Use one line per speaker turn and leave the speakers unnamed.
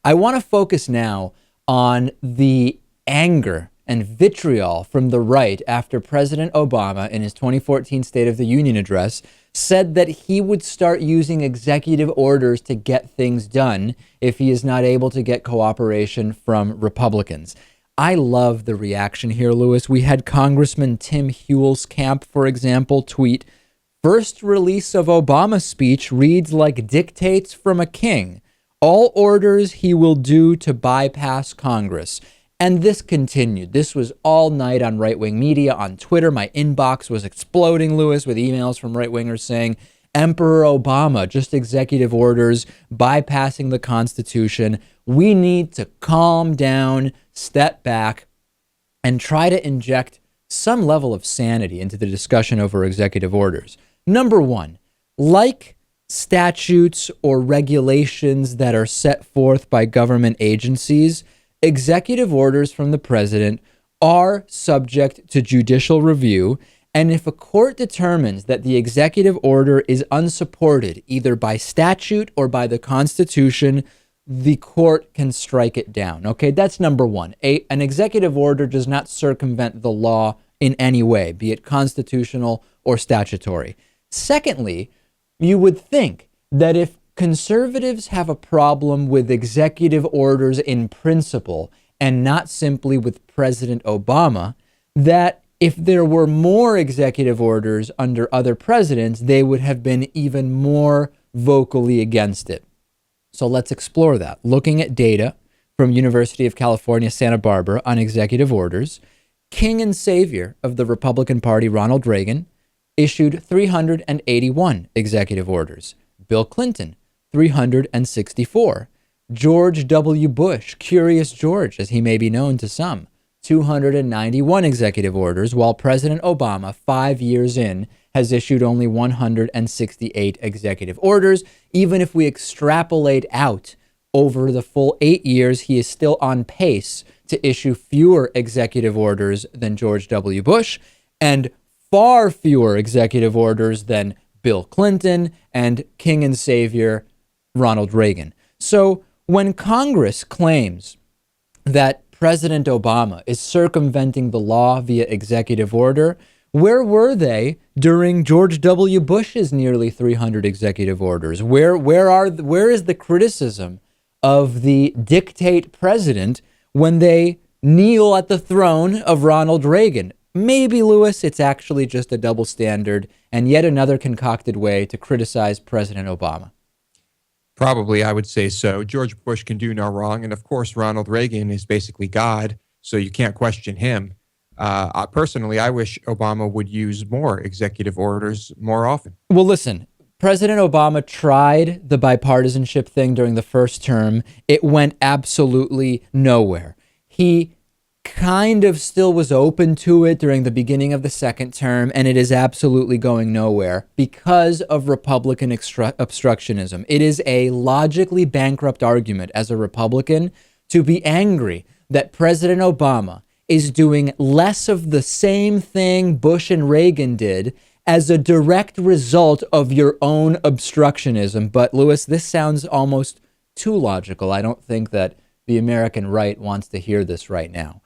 I want to focus now on the anger and vitriol from the right after President Obama, in his 2014 State of the Union address, said that he would start using executive orders to get things done if he is not able to get cooperation from Republicans. I love the reaction here, Lewis. We had Congressman Tim Huelskamp, for example, tweet, "First release of Obama speech reads like dictates from a king. All orders he will do to bypass Congress." And this continued. This was all night on right-wing media, on Twitter. My inbox was exploding, Lewis, with emails from right-wingers saying, Emperor Obama, just executive orders, bypassing the Constitution. We need to calm down, step back, and try to inject some level of sanity into the discussion over executive orders. Number one, like statutes or regulations that are set forth by government agencies, executive orders from the president are subject to judicial review, and if a court determines that the executive order is unsupported either by statute or by the Constitution, the court can strike it down. Okay, that's number one. An executive order does not circumvent the law in any way, be it constitutional or statutory. Secondly, you would think that if conservatives have a problem with executive orders in principle and not simply with President Obama, that if there were more executive orders under other presidents, they would have been even more vocally against it. So let's explore that. Looking at data from University of California, Santa Barbara on executive orders, King and Savior of the Republican Party, Ronald Reagan, issued 381 executive orders. Bill Clinton, 364. George W. Bush, Curious George, as he may be known to some, 291 executive orders, while President Obama, 5 years in, has issued only 168 executive orders. Even if we extrapolate out over the full 8 years, he is still on pace to issue fewer executive orders than George W. Bush and far fewer executive orders than Bill Clinton and King and Savior Ronald Reagan. So when Congress claims that President Obama is circumventing the law via executive order, where were they during George W. Bush's nearly 300 executive orders? Where is the criticism of the dictate president when they kneel at the throne of Ronald Reagan? Maybe, Lewis, it's actually just a double standard and yet another concocted way to criticize President Obama.
Probably, I would say so. George Bush can do no wrong. And of course, Ronald Reagan is basically God, so you can't question him. Personally, I wish Obama would use more executive orders more often.
Well, listen, President Obama tried the bipartisanship thing during the first term. It went absolutely nowhere. He kind of still was open to it during the beginning of the second term, and it is absolutely going nowhere because of Republican obstructionism. It is a logically bankrupt argument as a Republican to be angry that President Obama is doing less of the same thing Bush and Reagan did as a direct result of your own obstructionism. But Lewis, this sounds almost too logical. I don't think that the American right wants to hear this right now.